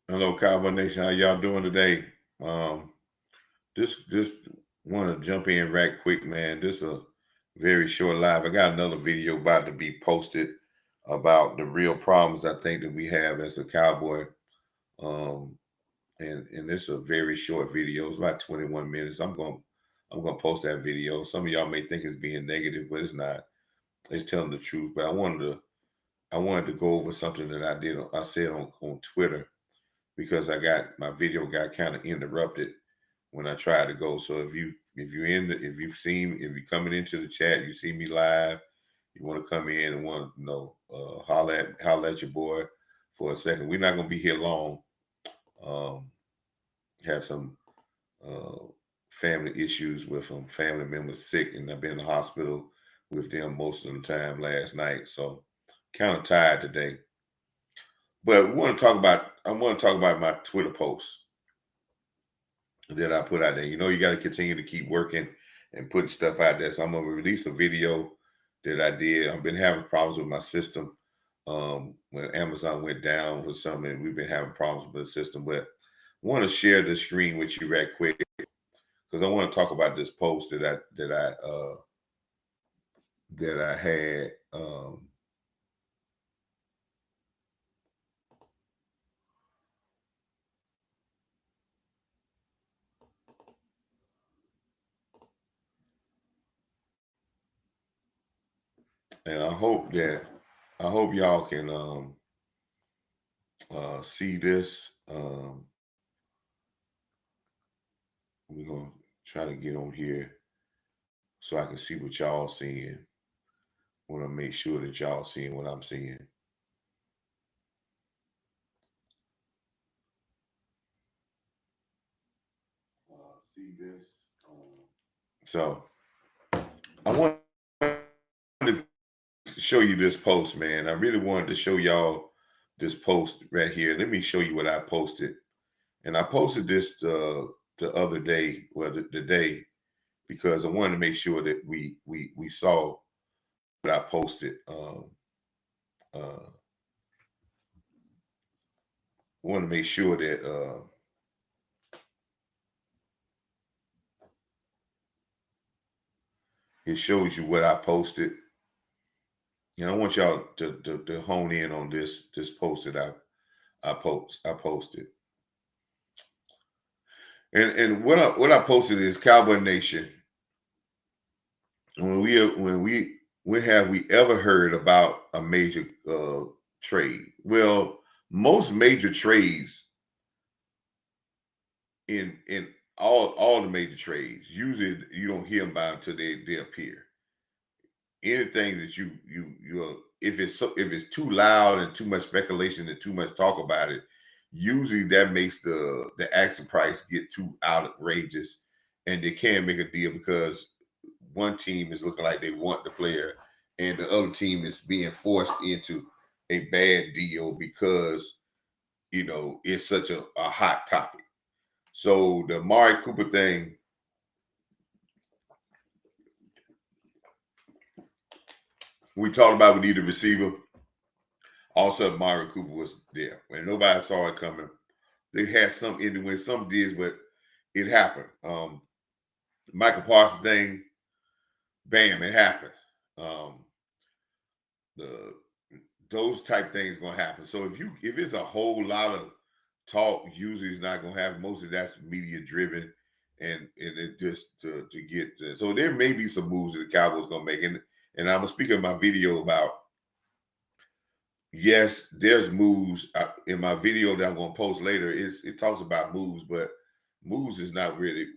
Hello, Cowboy Nation. How y'all doing today? Um, just want to jump in right quick, man. This a very short live. I got another video about to be posted about the real problems I think that we have as a cowboy. Um, and it's a very short video. It's about 21 minutes. I'm gonna post that video. Some of y'all may think it's being negative, but it's not. It's telling the truth. But I wanted to go over something that I said on Twitter because I got my video got kind of interrupted when I tried to go. So if you're coming into the chat, you see me live, you want to come in and want to holler at your boy for a second. We're not gonna be here long. Um, have some uh, family issues with some family members sick, and I've been in the hospital with them most of the time last night. So kind of tired today. But I want to talk about my Twitter post that I put out there. You know, you got to continue to keep working and putting stuff out there. So I'm gonna release a video that I did. I've been having problems with my system. When Amazon went down for something, we've been having problems with the system. But I want to share the screen with you right quick because I want to talk about this post that I had. And I hope y'all can see this. We're gonna try to get on here so I can see what y'all seeing. Want to make sure that y'all seeing what I'm seeing. See this. So I want to show you this post, man. I really wanted to show y'all this post right here. Let me show you what I posted. And I posted this the other day, well, the day, because I wanted to make sure that we saw what I posted. Uh, want to make sure that it shows you what I posted. And I want y'all to hone in on this post that I posted. And what I posted is Cowboy Nation. When have we ever heard about a major trade? Well, most major trades in all the major trades, usually you don't hear about until they appear. Anything that you if it's too loud and too much speculation and too much talk about it, usually that makes the asking price get too outrageous, and they can't make a deal because one team is looking like they want the player, and the other team is being forced into a bad deal because it's such a hot topic. So the Amari Cooper thing, we talked about we need a receiver. All of a sudden, Amari Cooper was there. When nobody saw it coming, they had some in the win, some did, but it happened. Michael Parsons thing, bam, it happened. Um, the those type things gonna happen. So if it's a whole lot of talk, usually it's not gonna happen. Most of that's media driven, and it just to get so there may be some moves that the Cowboys gonna make. And I'm gonna speak in my video about, yes, there's moves in my video that I'm gonna post later. It talks about moves, but moves is not really,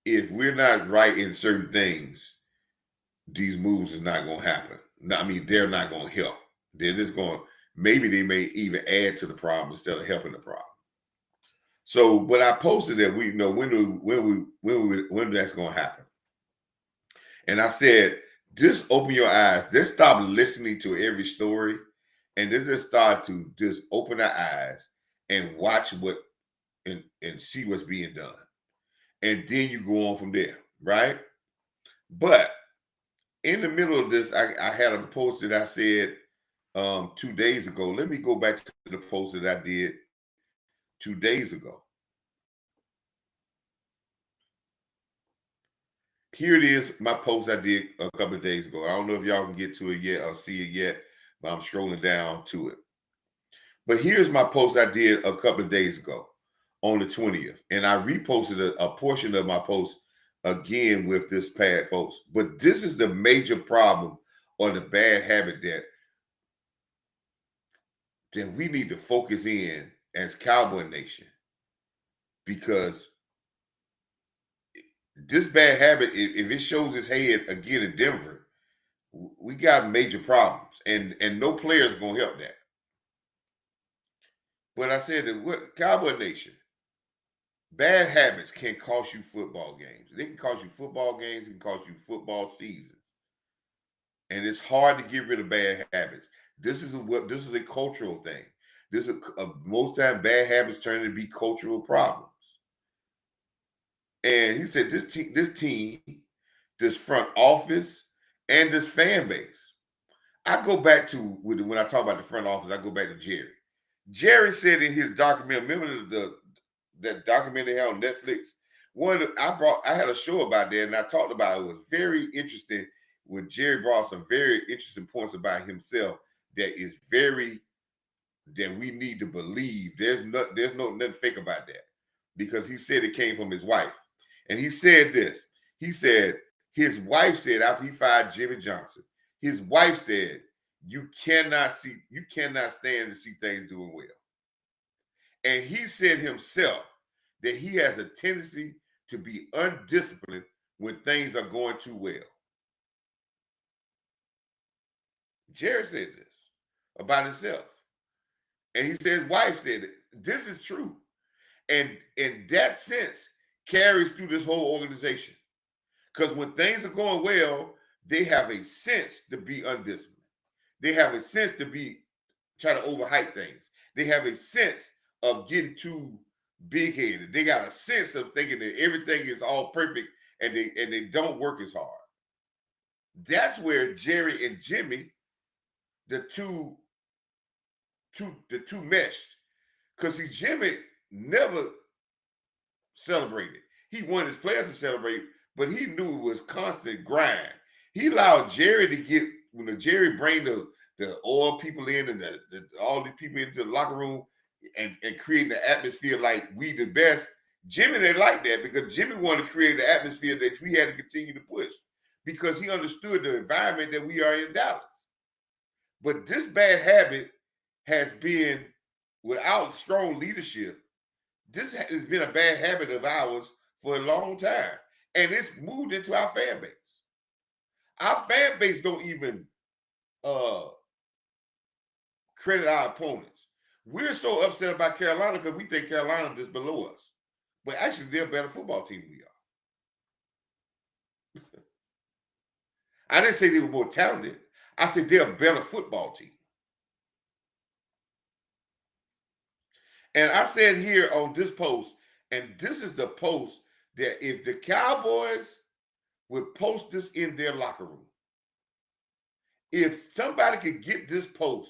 if we're not right in certain things, these moves is not gonna happen. I mean, they're not gonna help. They're just going, maybe they may even add to the problem instead of helping the problem. So, but I posted that we know when that's gonna happen. And I said, just open your eyes. Just stop listening to every story, and then just start to just open our eyes and watch and see what's being done. And then you go on from there, right? But in the middle of this, I had a post that I said, 2 days ago. Let me go back to the post that I did 2 days ago. Here it is, my post I did a couple of days ago. I don't know if y'all can get to it yet or see it yet, but I'm scrolling down to it. But here's my post I did a couple of days ago on the 20th. And I reposted a portion of my post again with this past post. But this is the major problem or the bad habit that we need to focus in as Cowboy Nation. Because this bad habit, if it shows its head again in Denver, we got major problems. And no player's going to help that. But I said that what Cowboy Nation, bad habits can cost you football games. They can cost you football games. It can cost you football seasons. And it's hard to get rid of bad habits. This is a cultural thing. This is most time bad habits turn to be cultural problems. And he said this team, this front office, and this fan base. I go back to when I talk about the front office. I go back to Jerry. Jerry said in his documentary, remember that documentary they had on Netflix? I had a show about that, and I talked about it. It was very interesting when Jerry brought some very interesting points about himself that we need to believe. There's nothing fake about that, because he said it came from his wife. And he said this. He said his wife said after he fired Jimmy Johnson, his wife said, you cannot stand to see things doing well. And he said himself that he has a tendency to be undisciplined when things are going too well. Jerry said this about himself. And he said his wife said it. This is true. And in that sense, carries through this whole organization. Because when things are going well, they have a sense to be undisciplined. They have a sense to be trying to overhype things. They have a sense of getting too big-headed. They got a sense of thinking that everything is all perfect and they don't work as hard. That's where Jerry and Jimmy, the two meshed. Because see, Jimmy never celebrated. He wanted his players to celebrate, but he knew it was constant grind. He allowed Jerry to get, when Jerry bring the oil people in and all the people into the locker room and creating the atmosphere like we the best. Jimmy didn't like that, because Jimmy wanted to create the atmosphere that we had to continue to push, because he understood the environment that we are in Dallas. But this bad habit has been, without strong leadership, this has been a bad habit of ours for a long time. And it's moved into our fan base. Our fan base don't even credit our opponents. We're so upset about Carolina because we think Carolina is below us. But actually, they're a better football team than we are. I didn't say they were more talented. I said they're a better football team. And I said here on this post, and this is the post that if the Cowboys would post this in their locker room, if somebody could get this post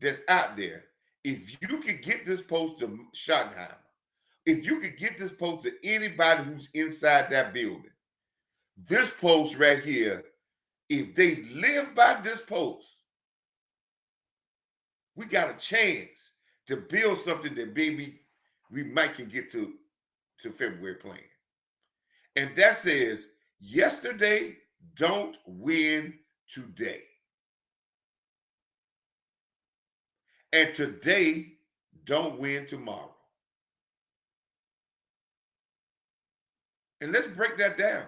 that's out there, if you could get this post to Schottenheimer, if you could get this post to anybody who's inside that building, this post right here, if they live by this post, we got a chance to build something that maybe we might can get to February playing. And that says, yesterday don't win today. And today don't win tomorrow. And let's break that down.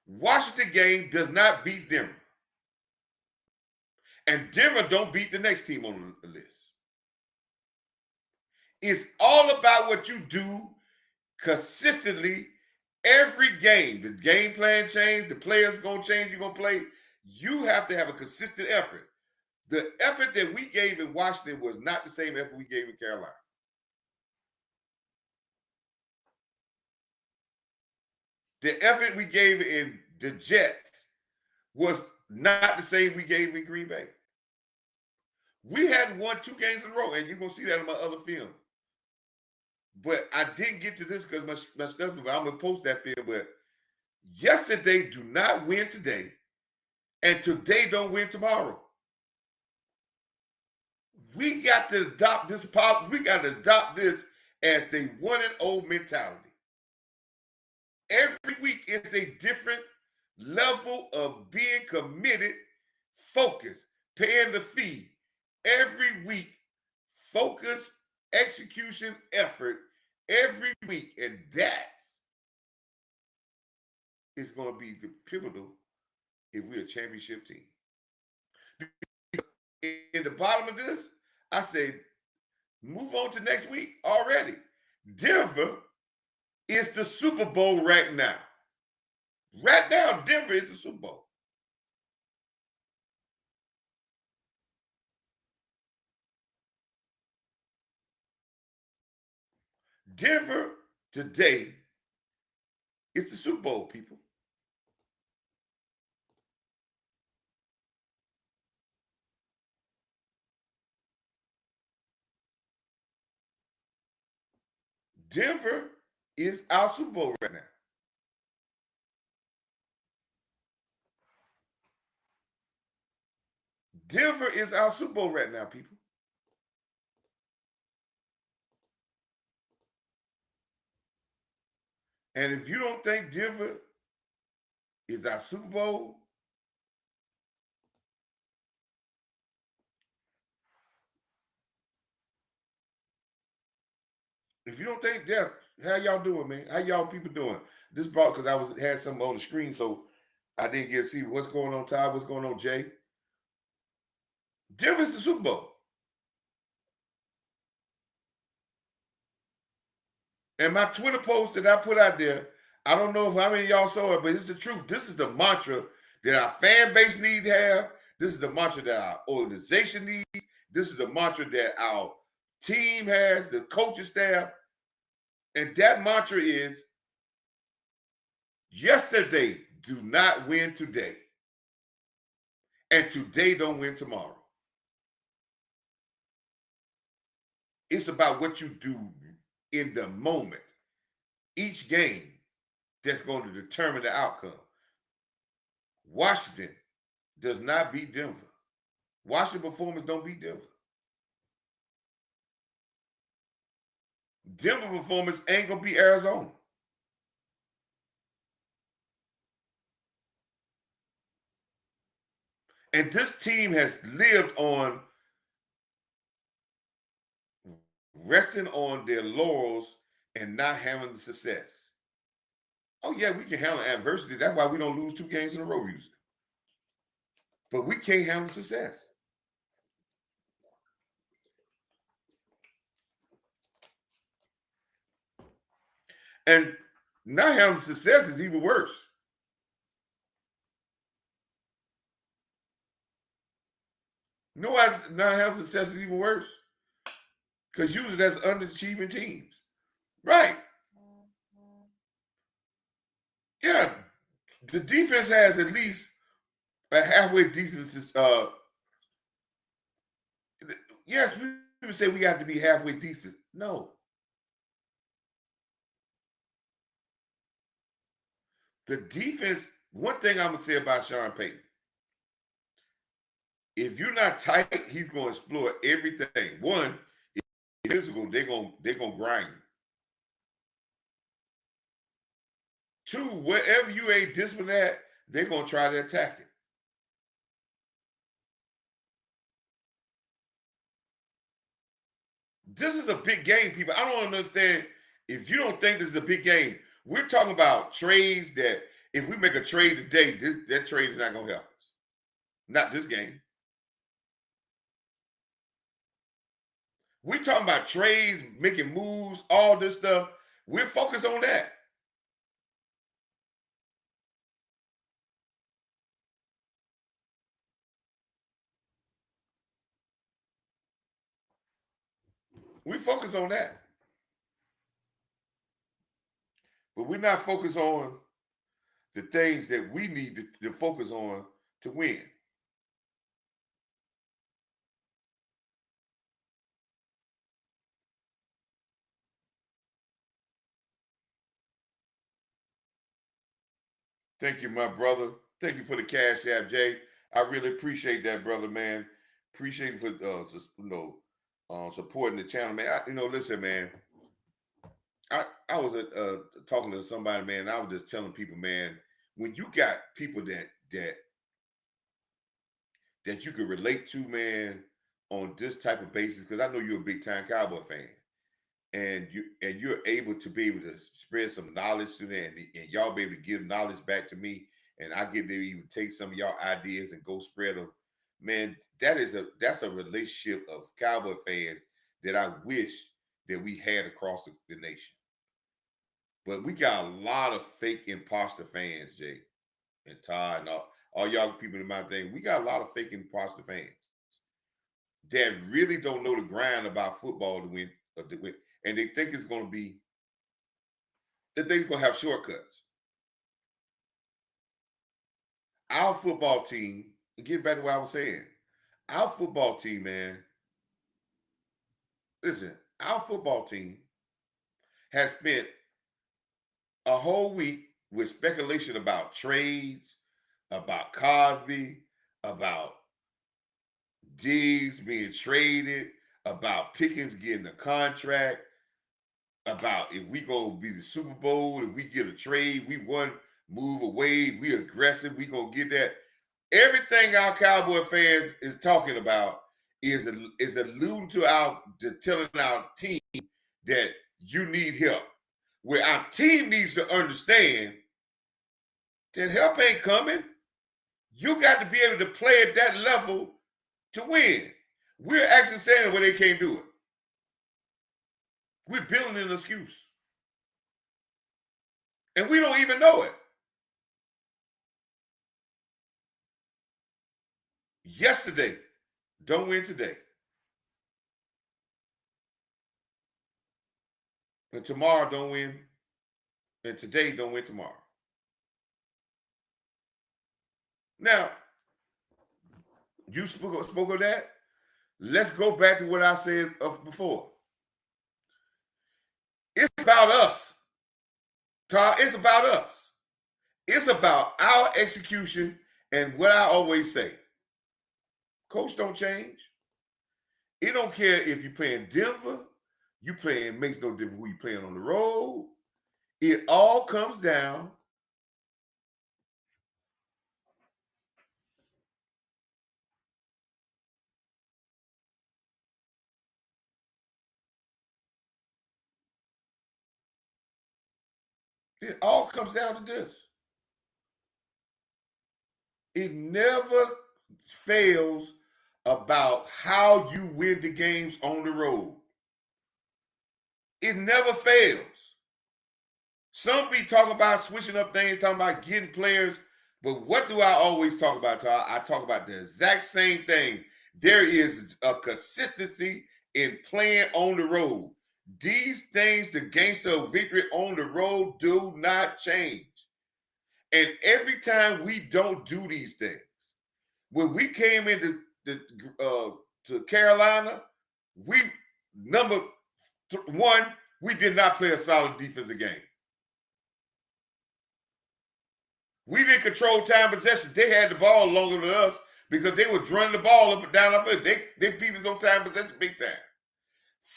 Washington game does not beat Denver. And Denver don't beat the next team on the list. It's all about what you do consistently every game. The game plan change, the players going to change, you're going to play. You have to have a consistent effort. The effort that we gave in Washington was not the same effort we gave in Carolina. The effort we gave in the Jets was not the same we gave in Green Bay. We hadn't won 2 games in a row, and you're gonna see that in my other film. But I didn't get to this because my stuff. But I'm gonna post that film. But yesterday do not win today, and today don't win tomorrow. We got to adopt this pop. We got to adopt this as the 1-0 mentality. Every week is a different level of being committed, focused, paying the fee. Every week, focus, execution, effort, every week. And that is going to be the pivotal if we're a championship team. In the bottom of this, I say, move on to next week already. Denver is the Super Bowl right now. Right now, Denver is the Super Bowl. Denver today is the Super Bowl, people. Denver is our Super Bowl right now. Denver is our Super Bowl right now, people. And if you don't think Denver is our Super Bowl, if you don't think that, how y'all doing, man? How y'all people doing? This brought because I had something on the screen, so I didn't get to see what's going on, Todd. What's going on, Jay? Denver's the Super Bowl. And my Twitter post that I put out there, I don't know if how many of y'all saw it, but it's the truth. This is the mantra that our fan base need to have. This is the mantra that our organization needs. This is the mantra that our team has, the coaching staff. And that mantra is yesterday do not win today. And today don't win tomorrow. It's about what you do in the moment, each game, that's going to determine the outcome. Washington does not beat Denver. Washington performance don't beat Denver. Denver performance ain't going to beat Arizona. And this team has lived on resting on their laurels and not having success. Oh, yeah, we can handle adversity. That's why we don't lose 2 games in a row usually. But we can't handle success. And not having success is even worse. No, not having success is even worse. Because usually that's underachieving teams. Right. Yeah. The defense has at least a halfway decent. Yes, people say we have to be halfway decent. No. The defense, one thing I'm going to say about Sean Payton, if you're not tight, he's going to explore everything. One, if physical, they're going to grind you. Two, wherever you ain't disciplined at, they're going to try to attack it. This is a big game, people. I don't understand. If you don't think this is a big game, we're talking about trades that if we make a trade today, that trade is not going to help us. Not this game. We're talking about trades, making moves, all this stuff. We're focused on that. We focus on that. But we're not focused on the things that we need to focus on to win. Thank you, my brother. Thank you for the cash app, Jay. I really appreciate that, brother, man. Appreciate you for supporting the channel, man. Listen, man. I was talking to somebody, man. And I was just telling people, man, when you got people that you can relate to, man, on this type of basis, because I know you're a big time Cowboy fan, and you're able to be able to spread some knowledge to them, and y'all be able to give knowledge back to me, and I get to even take some of y'all ideas and go spread them. Man, that's a relationship of Cowboy fans that I wish that we had across the nation. But we got a lot of fake imposter fans, Jay and Todd, and all y'all people in my thing. We got a lot of fake imposter fans that really don't know the grind about football to win, and they think it's going to be, they think it's going to have shortcuts. Our football team, get back to what I was saying, our football team, man, listen, our football team has spent a whole week with speculation about trades, about Cosby, about Diggs being traded, about Pickens getting a contract, about if we gonna be the Super Bowl, if we get a trade, we one move away, we aggressive, we gonna get that. Everything our Cowboy fans is talking about is alluding to telling our team that you need help. Where our team needs to understand that help ain't coming. You got to be able to play at that level to win. We're actually saying where they can't do it. We're building an excuse. And we don't even know it. Yesterday, don't win today. And tomorrow, don't win. And today, don't win tomorrow. Now, you spoke of that. Let's go back to what I said before. It's about us, Todd. It's about us. It's about our execution and what I always say. Coach don't change. It don't care if you're playing Denver, you playing, makes no difference who you playing on the road. It all comes down to this. It never fails about how you win the games on the road. It never fails. Some be talking about switching up things, talking about getting players, but what do I always talk about, Todd? I talk about the exact same thing. There is a consistency in playing on the road. These things, the gangster of victory on the road, do not change. And every time we don't do these things, when we came into to Carolina, we number one, we did not play a solid defensive game. We didn't control time possession. They had the ball longer than us because they were running the ball up and down our foot. They beat us on time possession big time.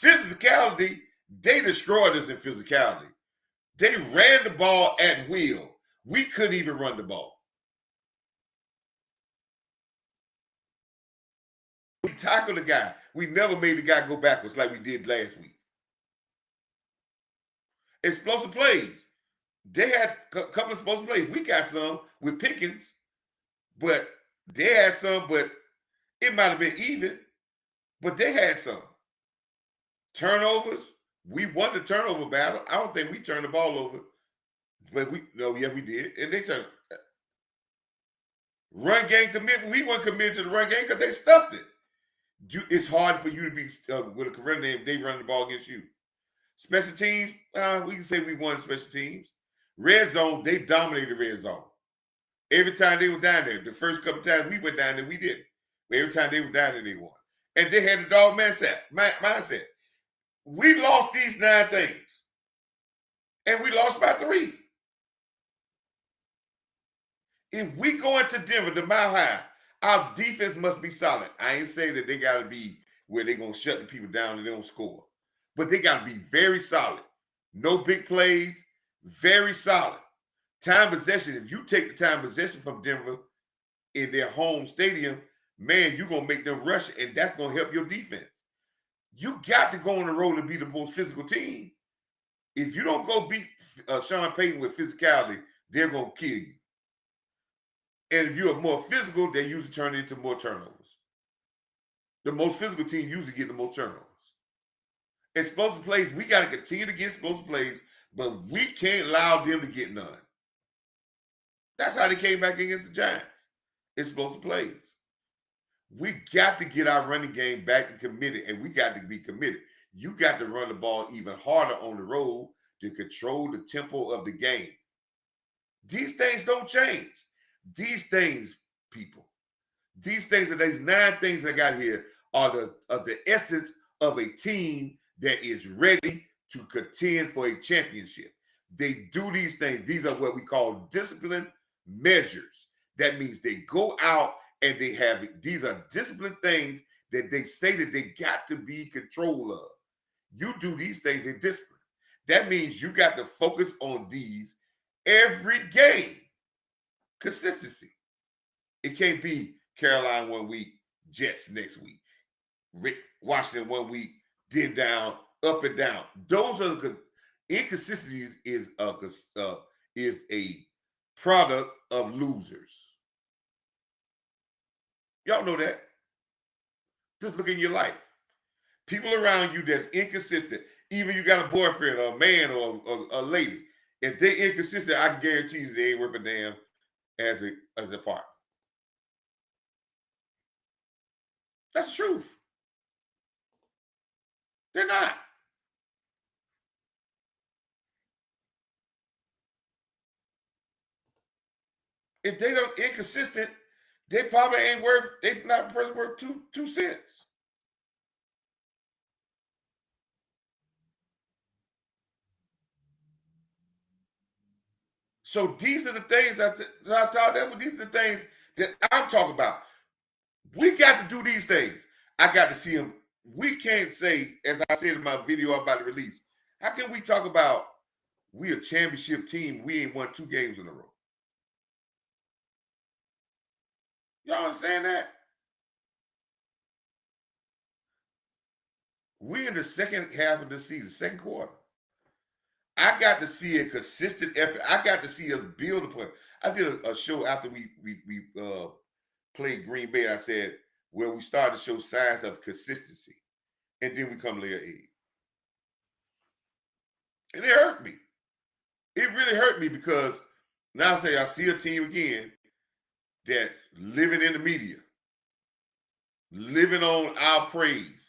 Physicality, they destroyed us in physicality. They ran the ball at will. We couldn't even run the ball. We tackled the guy. We never made the guy go backwards like we did last week. Explosive plays. They had a couple of explosive plays. We got some with Pickens, but they had some, but it might have been even, but they had some. Turnovers. We won the turnover battle. I don't think we turned the ball over, but we did. And they turned. Run game commitment. We weren't committed to the run game because they stuffed it. It's hard for you to be with a career name. They run the ball against you. Special teams, we can say we won special teams. Red zone, they dominated red zone. Every time they were down there, the first couple times we went down there, we didn't. But every time they were down there, they won. And they had the dog mindset. We lost these 9 things. And we lost by 3. If we go into Denver, the Mile High, our defense must be solid. I ain't saying that they got to be where they're going to shut the people down and they don't score. But they got to be very solid. No big plays, very solid. Time possession, if you take the time possession from Denver in their home stadium, man, you're going to make them rush, and that's going to help your defense. You got to go on the road and be the most physical team. If you don't go beat Sean Payton with physicality, they're going to kill you. And if you're more physical, they usually turn into more turnovers. The most physical team usually get the most turnovers. Explosive plays, we got to continue to get explosive plays, but we can't allow them to get none. That's how they came back against the Giants. Explosive plays. We got to get our running game back and committed, and we got to be committed. You got to run the ball even harder on the road to control the tempo of the game. These things don't change. These things, people, these things and these 9 things I got here are the essence of a team that is ready to contend for a championship. They do these things. These are what we call discipline measures. That means they go out and they have it. These are disciplined things that they say that they got to be in control of. You do these things in discipline. That means you got to focus on these every game. Consistency. It can't be Carolina one week, Jets next week, Washington one week, then down, up and down. Those are the inconsistencies. Is a product of losers. Y'all know that. Just look in your life. People around you that's inconsistent. Even you got a boyfriend or a man or a lady. If they're inconsistent, I can guarantee you they ain't worth a damn as a partner. That's the truth. They're not. If they don't inconsistent, they probably ain't worth. They not a person worth 2 cents. So these are the things that I taught them. These are the things that I'm talking about. We got to do these things. I got to see them. We can't say, as I said in my video I'm about to release, how can we talk about we a championship team? We ain't won 2 games in a row. Y'all understand that? We in the second half of the season, second quarter. I got to see a consistent effort. I got to see us build a play. I did a show after we played Green Bay. I said, well, we started to show signs of consistency. And then we come lay an egg. And it hurt me. It really hurt me because now I see a team again that's living in the media, living on our praise.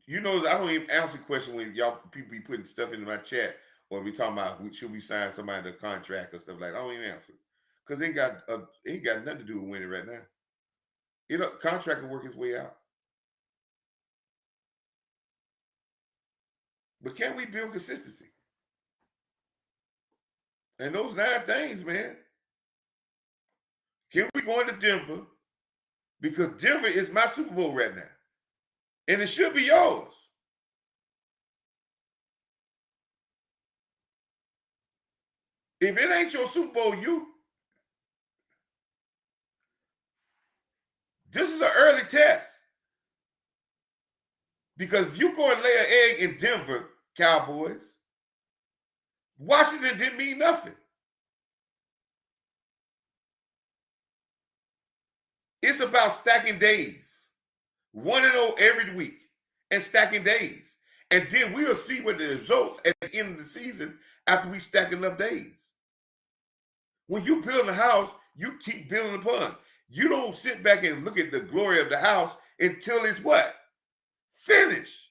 You know, I don't even answer the question when y'all people be putting stuff into my chat or we talking about should we sign somebody to contract or stuff like that. I don't even answer because it ain't got nothing to do with winning right now. You know, contract can work its way out. But can we build consistency? And those 9 things, man. Can we go into Denver? Because Denver is my Super Bowl right now. And it should be yours. If it ain't your Super Bowl, this is an early test. Because if you go and lay an egg in Denver, Cowboys, Washington didn't mean nothing. It's about stacking days. 1-0 every week and stacking days. And then we'll see what the results at the end of the season after we stack enough days. When you build a house, you keep building upon. You don't sit back and look at the glory of the house until it's what? Finished.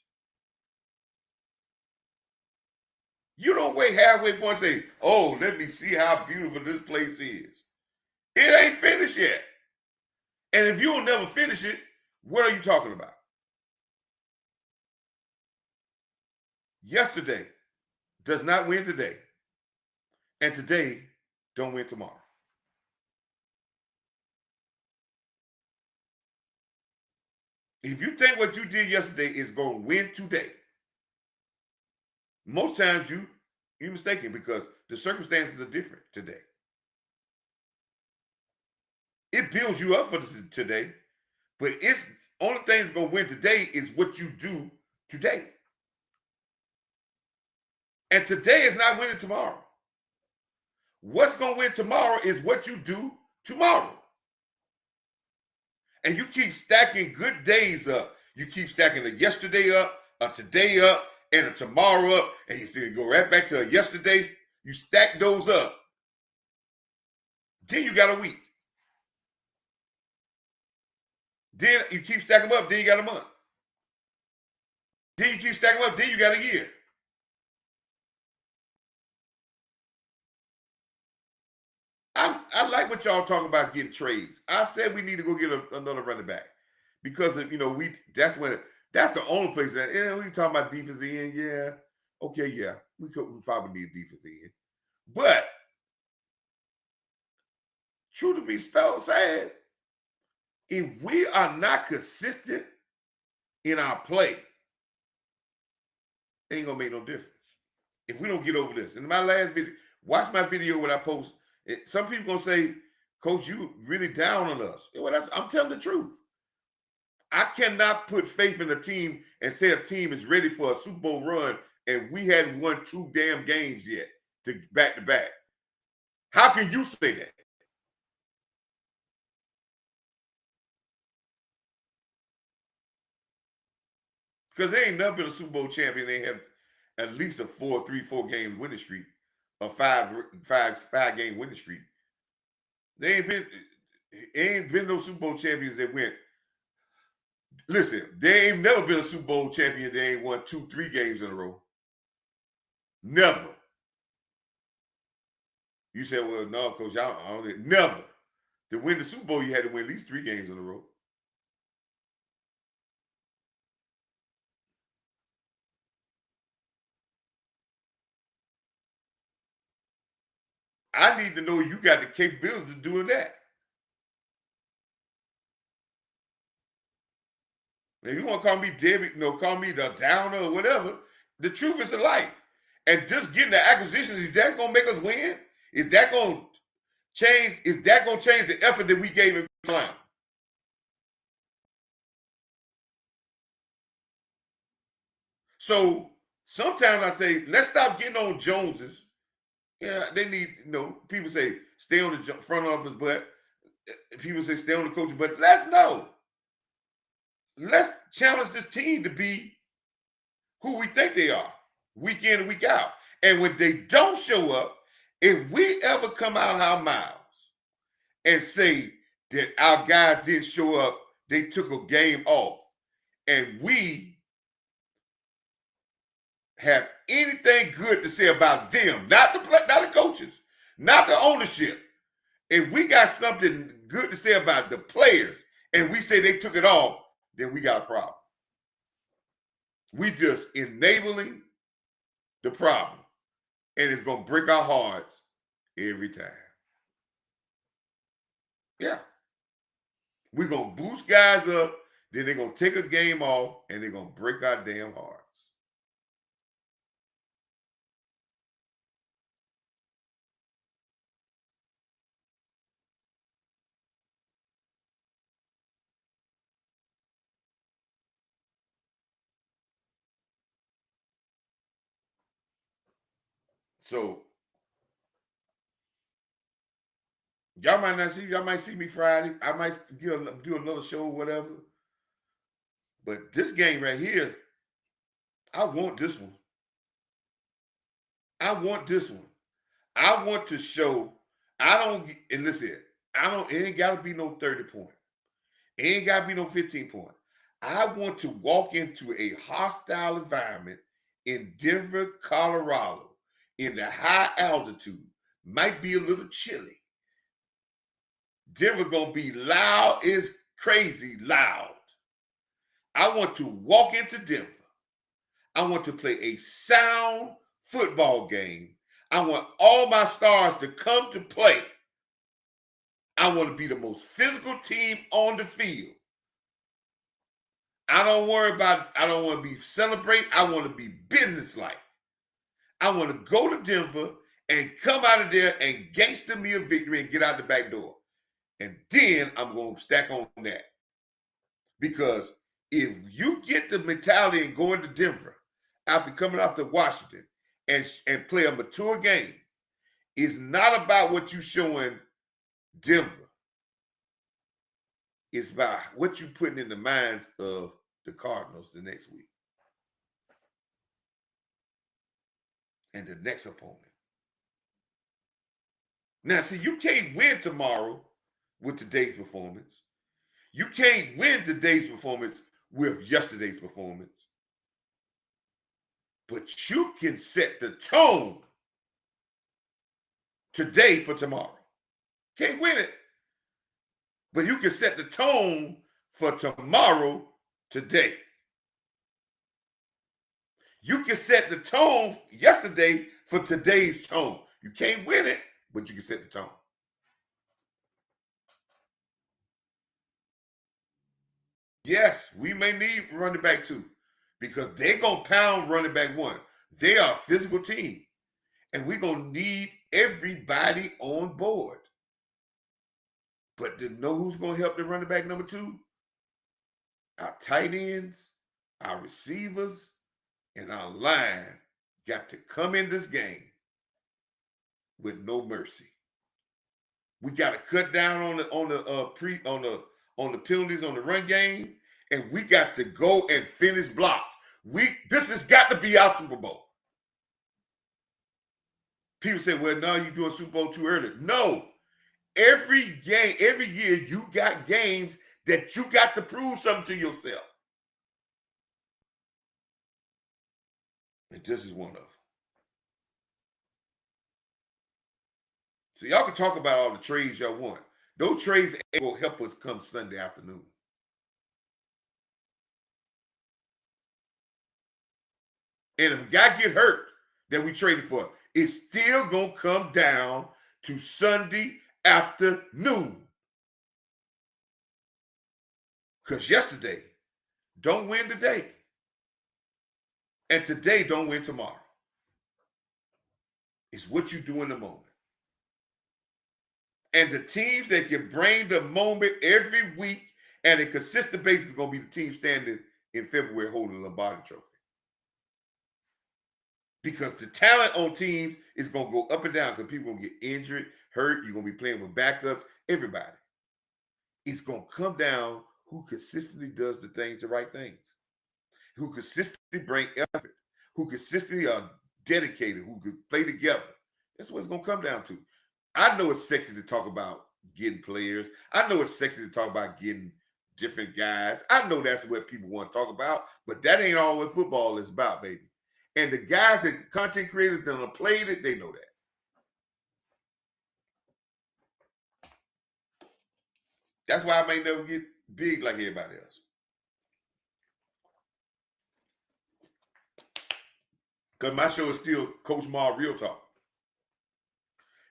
You don't wait halfway point and say, oh, let me see how beautiful this place is. It ain't finished yet. And if you'll never finish it, what are you talking about? Yesterday does not win today. and today don't win tomorrow. If you think what you did yesterday is going to win today, most times you're mistaken because the circumstances are different today. It builds you up for today, but it's only thing that's going to win today is what you do today. And today is not winning tomorrow. What's going to win tomorrow is what you do tomorrow. And you keep stacking good days up. You keep stacking a yesterday up, a today up, and a tomorrow up. And you see, you go right back to a yesterday. You stack those up. Then you got a week. Then you keep stacking them up. Then you got a month. Then you keep stacking them up. Then you got a year. I like what y'all talking about getting trades. I said we need to go get another running back because of, that's the only place that we talking about defense end. Yeah, okay, yeah, we probably need a defense end, but true to be said, if we are not consistent in our play, it ain't gonna make no difference. If we don't get over this, in my last video, watch my video when I post. Some people gonna say, Coach, you really down on us. Well, I'm telling the truth. I cannot put faith in a team and say a team is ready for a Super Bowl run and we hadn't won 2 damn games yet to back to back. How can you say that? Because they ain't never been a Super Bowl champion. They have at least a 3-4 game winning streak, a five game winning streak. They ain't been no Super Bowl champions that went. Listen, they ain't never been a Super Bowl champion. They ain't won 2-3 games in a row. Never. You said, well, no, Coach, I don't. Never. To win the Super Bowl, you had to win at least 3 games in a row. I need to know you got the capabilities of doing that. If you want to call me Debbie, call me the downer or whatever, the truth is the light. And just getting the acquisitions, is that going to make us win? Is that going to change? Is that going to change the effort that we gave in clown? So sometimes I say, let's stop getting on Joneses. Yeah, they need, people say stay on the front office, but people say stay on the coach, but let's challenge this team to be who we think they are, week in and week out. And when they don't show up, if we ever come out our mouths and say that our guys didn't show up, they took a game off, and we have anything good to say about them, not the coaches, not the ownership. If we got something good to say about the players and we say they took it off, then we got a problem. We just enabling the problem, and it's going to break our hearts every time. Yeah. We're going to boost guys up, then they're going to take a game off, and they're going to break our damn hearts. So y'all might see me Friday. I might do another show or whatever. But this game right here, I want this one. I want this one. I want to show, and listen, it ain't got to be no 30 point. It ain't got to be no 15 point. I want to walk into a hostile environment in Denver, Colorado, in the high altitude. Might be a little chilly. Denver gonna be loud is crazy loud. I want to walk into Denver. I want to play a sound football game. I want all my stars to come to play. I want to be the most physical team on the field. I don't want to be celebrating. I want to be businesslike. I want to go to Denver and come out of there and gangster me a victory and get out the back door. And then I'm going to stack on that. Because if you get the mentality and go into Denver after coming off to Washington and play a mature game, it's not about what you're showing Denver. It's about what you're putting in the minds of the Cardinals the next week. And the next opponent. Now, see, you can't win tomorrow with today's performance. You can't win today's performance with yesterday's performance. But you can set the tone today for tomorrow. Can't win it. But you can set the tone for tomorrow today. You can set the tone yesterday for today's tone. You can't win it, but you can set the tone. Yes, we may need running back two because they're going to pound running back one. They are a physical team, and we're going to need everybody on board. But to know who's going to help the running back number two? Our tight ends, our receivers, and our line got to come in this game with no mercy. We got to cut down on the penalties on the run game, and we got to go and finish blocks. This has got to be our Super Bowl. People say, well, no, you're doing Super Bowl too early. No. Every year, you got games that you got to prove something to yourself. And this is one of them. So y'all can talk about all the trades y'all want. Those trades will help us come Sunday afternoon. And if a guy get hurt that we traded for, it's still going to come down to Sunday afternoon. Because yesterday don't win today. And today don't win tomorrow. It's what you do in the moment. And the teams that can bring the moment every week and a consistent basis is going to be the team standing in February holding the Lombardi Trophy. Because the talent on teams is going to go up and down because people are going to get injured, hurt. You're going to be playing with backups, everybody. It's going to come down who consistently does the right things, who consistently bring effort, who consistently are dedicated, who could play together. That's what it's going to come down to. I know it's sexy to talk about getting players. I know it's sexy to talk about getting different guys. I know that's what people want to talk about, but that ain't all what football is about, baby. And the guys that content creators that have played it, they know that. That's why I may never get big like everybody else. Because my show is still Coach Marv Real Talk.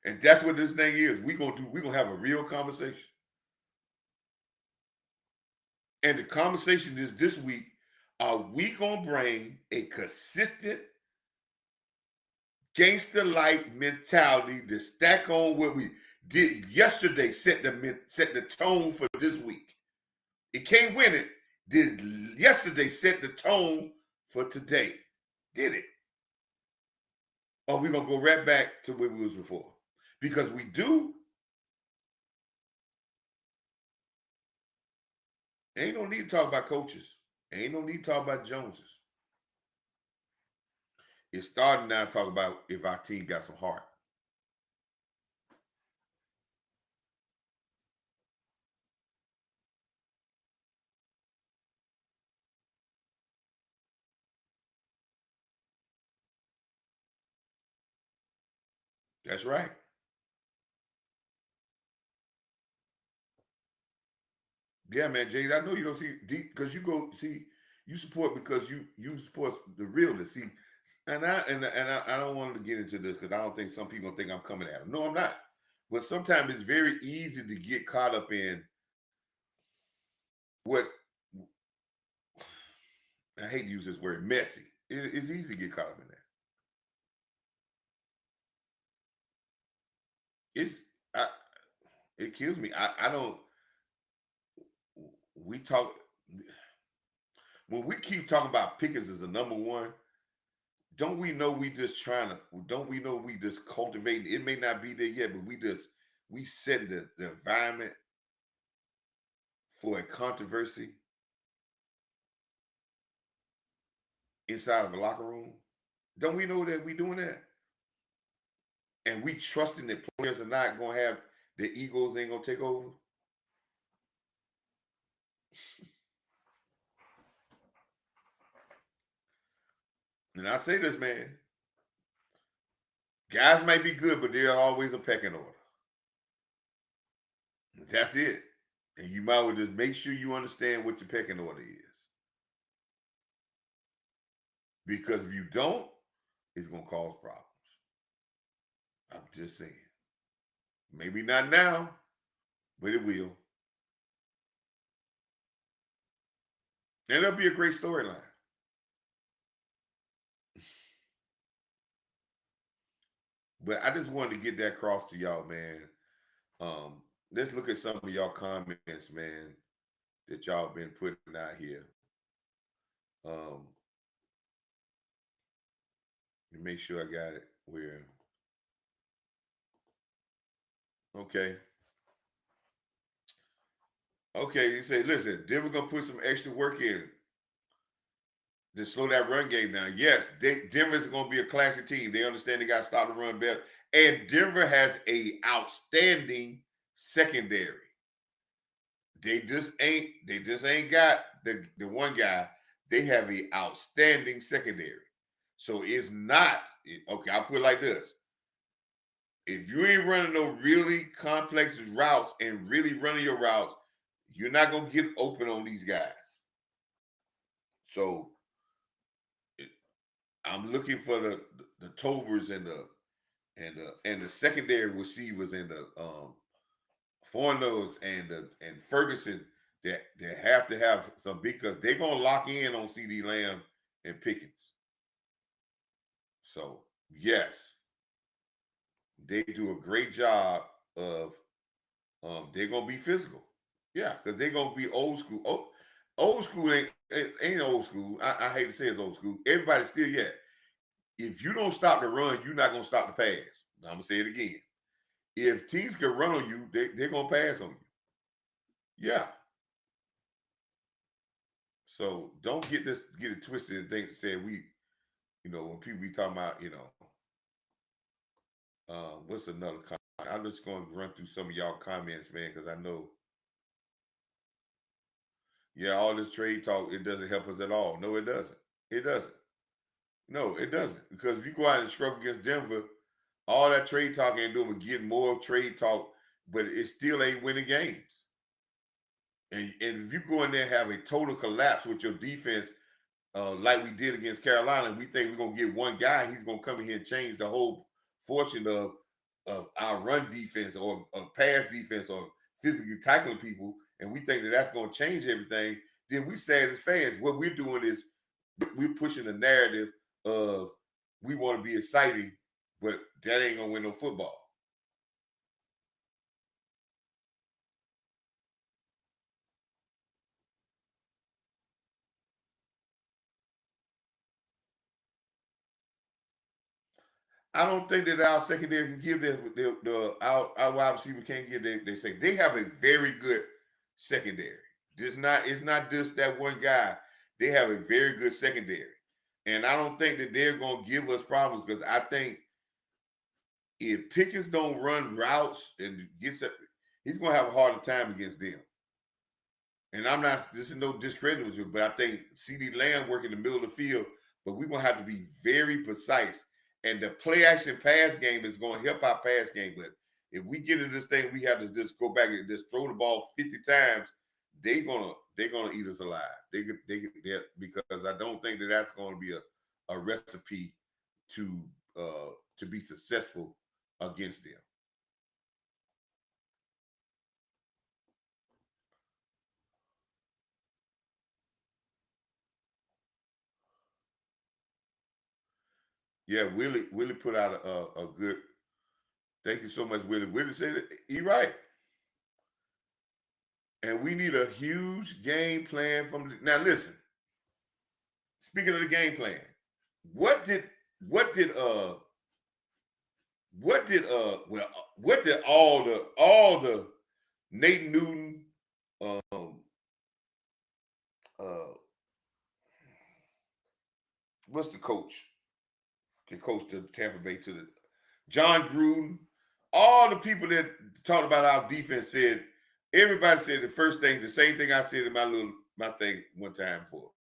And that's what this thing is. We're gonna have a real conversation. And the conversation is this week, are we gonna bring a consistent gangster-like mentality to stack on what we did yesterday, set the tone for this week? It can't win it. Did yesterday set the tone for today? Did it? Or we gonna go right back to where we was before? Because we do. Ain't no need to talk about coaches. Ain't no need to talk about Joneses. It's starting now to talk about if our team got some heart. That's right. Yeah, man, James, I know you don't see deep because you go see, you support because you support the realness. See, I don't want to get into this because I don't think some people think I'm coming at them. No, I'm not. But sometimes it's very easy to get caught up in what I hate to use this word, messy. It's easy to get caught up in that. It's I, it kills me. I don't. We talk when we keep talking about Pickens as the number one. Don't we know we just trying to? Don't we know we just cultivating? It may not be there yet, but we set the environment for a controversy inside of a locker room. Don't we know that we doing that? And we trusting that players are not gonna have the egos ain't gonna take over. And I say this, man, guys might be good, but they're always a pecking order. That's it. And you might well just make sure you understand what your pecking order is. Because if you don't, it's gonna cause problems. I'm just saying. Maybe not now, but it will. And it'll be a great storyline. But I just wanted to get that across to y'all, man. Um, let's look at some of y'all comments, man, that y'all been putting out here. Um, let me make sure I got it. Where? Okay. Okay, you say, listen, Denver gonna put some extra work in to slow that run game down. Yes, Denver's gonna be a classic team. They understand they got to stop the run better, and Denver has a outstanding secondary. They just ain't got the one guy. They have a outstanding secondary. So it's not okay. I'll put it like this: if you ain't running no really complex routes and really running your routes, you're not gonna get open on these guys. So I'm looking for the Tobers and the secondary receivers and the Fornos and Ferguson that have to have some because they're gonna lock in on CD Lamb and Pickens. So yes, they do a great job of they're gonna be physical. Yeah, because they're gonna be old school. Old school ain't old school. I hate to say it's old school. Everybody's still yet. If you don't stop the run, you're not gonna stop the pass. I'm gonna say it again. If teams can run on you, they're gonna pass on you. Yeah. So don't get it twisted and think say we, when people be talking about, what's another comment? I'm just gonna run through some of y'all comments, man, because I know, yeah, all this trade talk, it doesn't help us at all. No, it doesn't. It doesn't. No, it doesn't. Because if you go out and struggle against Denver, all that trade talk ain't doing but getting more trade talk, but it still ain't winning games. And if you go in there and have a total collapse with your defense, like we did against Carolina, we think we're gonna get one guy, he's gonna come in here and change the whole fortune of our run defense or pass defense or physically tackling people, and we think that that's gonna change everything. Then we say as fans, what we're doing is we're pushing the narrative of we want to be exciting, but that ain't gonna win no football. I don't think that our secondary can give our wide receiver can't give. They say they have a very good secondary. It's not just that one guy. They have a very good secondary, and I don't think that they're gonna give us problems because I think if Pickens don't run routes and gets up, he's gonna have a harder time against them. And I'm not, this is no discredit with you, but I think CD Lamb work in the middle of the field, but we're going to have to be very precise. And the play action pass game is going to help our pass game. But if we get into this thing, we have to just go back and just throw the ball 50 times. They're gonna eat us alive. They because I don't think that that's going to be a recipe to be successful against them. Yeah, Willie put out a good. Thank you so much, Willie. Willie said it, he right. And we need a huge game plan now. Listen, speaking of the game plan, what did what did what did well what did all the Nate Newton uh what's the coach? Can coach the Tampa Bay to the John Gruden, all the people that talked about our defense said, everybody said the first thing, the same thing I said in my thing one time for.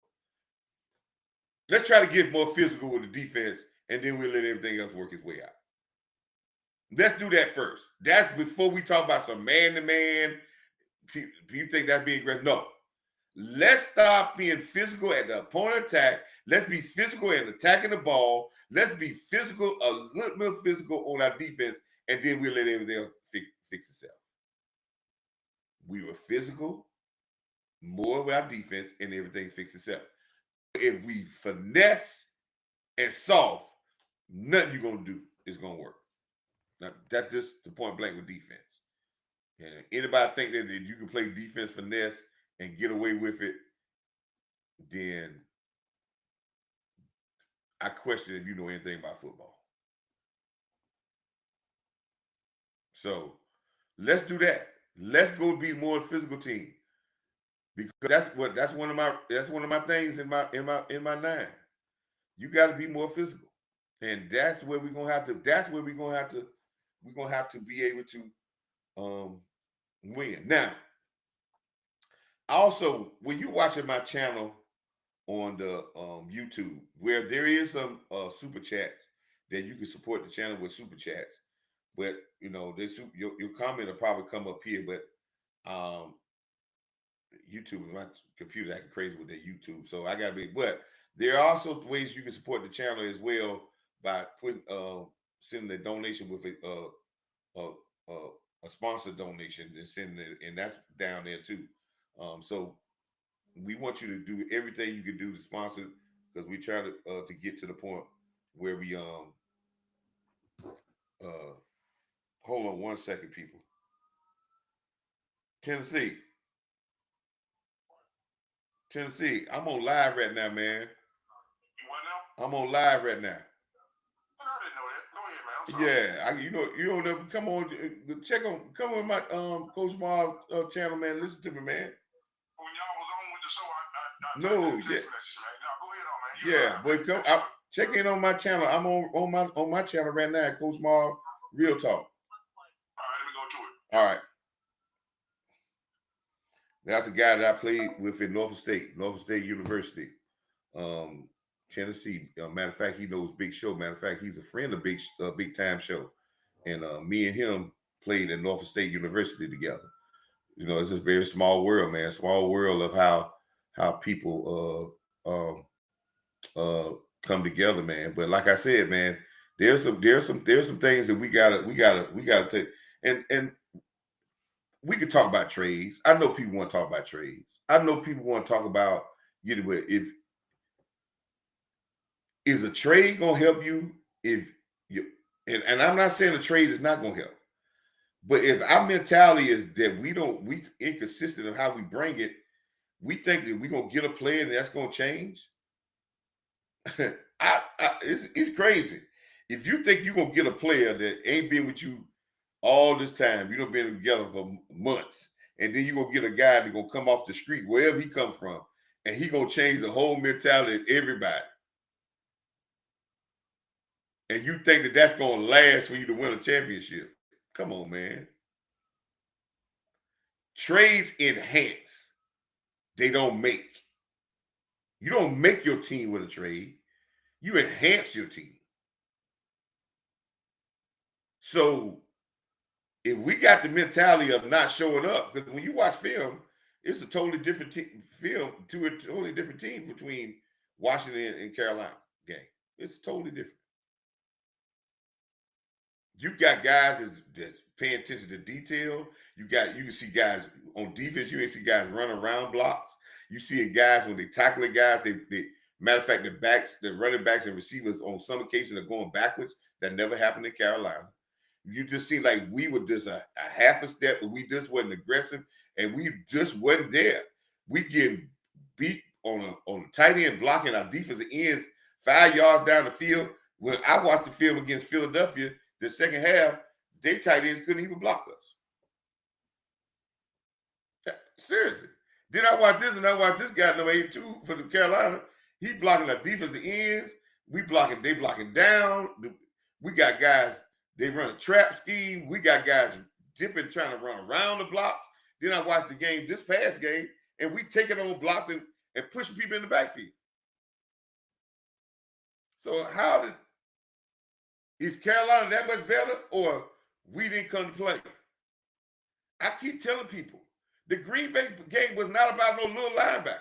Let's try to get more physical with the defense, and then we'll let everything else work its way out. Let's do that first. That's before we talk about some man-to-man. You think that's being aggressive? No. Let's stop being physical at the opponent attack. Let's be physical in attacking the ball. Let's be physical, a little bit physical on our defense, and then we'll let everything else fix itself. We were physical, more with our defense, and everything fixed itself. If we finesse and soft, nothing you're going to do is going to work. Now, that's just the point blank with defense. And anybody think that you can play defense finesse and get away with it, then I question if you know anything about football. So let's do that. Let's go be more a physical team, because that's one of my things in my 9. You got to be more physical, and that's where we're gonna have to. That's where we're gonna have to be able to win. Now, also when you're watching my channel on the YouTube, where there is some super chats that you can support the channel with super chats, but you know your comment will probably come up here, but YouTube, my computer acting crazy with that YouTube, so I gotta be. But there are also ways you can support the channel as well by putting sending a donation with a sponsored donation and sending it, and that's down there too. So we want you to do everything you can do to sponsor, because we try to get to the point where we hold on one second, people. Tennessee, I'm on live right now, man. You what now? I'm on live right now. I didn't know that. Go ahead, man. Yeah, you don't know. Come on, come on my Coach Marv channel, man. Listen to me, man. When y'all was on with the show, I No, text yeah, message, man. Now go ahead on, man. You yeah, boy, come check in on my channel. I'm on my channel right now, Coach Marv Real Talk. All right, let me go to it. All right. That's a guy that I played with in Norfolk State University, Tennessee. Matter of fact, he knows Big Show. Matter of fact, he's a friend of Big Time Show, and me and him played at Norfolk State University together. You know, it's a very small world, man. Small world of how people come together, man. But like I said, man, there's some things that we gotta take, and we could talk about trades. I know people want to talk about trades. I know people want to talk about getting with is a trade gonna help you if you and I'm not saying a trade is not gonna help, but if our mentality is that we inconsistent of how we bring it, we think that we're gonna get a player and that's gonna change. It's crazy. If you think you're gonna get a player that ain't been with you all this time, you don't been together for months, and then you're gonna get a guy that's gonna come off the street wherever he come from, and he gonna change the whole mentality of everybody, and you think that that's gonna last for you to win a championship? Come on, man. Trades enhance, they don't make. You don't make your team with a trade, you enhance your team. So if we got the mentality of not showing up, because when you watch film, it's a totally different film to a totally different team between Washington and Carolina game. It's totally different. You got guys that's paying attention to detail. You can see guys on defense. You ain't see guys running around blocks. You see guys when they tackle the guys. They matter of fact, the running backs and receivers on some occasions are going backwards. That never happened in Carolina. You just seem like we were just a half a step, but we just wasn't aggressive, and we just wasn't there. We get beat on a tight end blocking our defensive ends 5 yards down the field. When I watched the film against Philadelphia, the second half, they tight ends couldn't even block us. Seriously. Then I watch this, and I watch this guy number 82 for the Carolina. He blocking our defensive ends. They blocking down. We got guys, they run a trap scheme. We got guys dipping, trying to run around the blocks. Then I watched the game, this past game, and we taking on blocks and pushing people in the backfield. So is Carolina that much better, or we didn't come to play? I keep telling people, the Green Bay game was not about no little linebackers.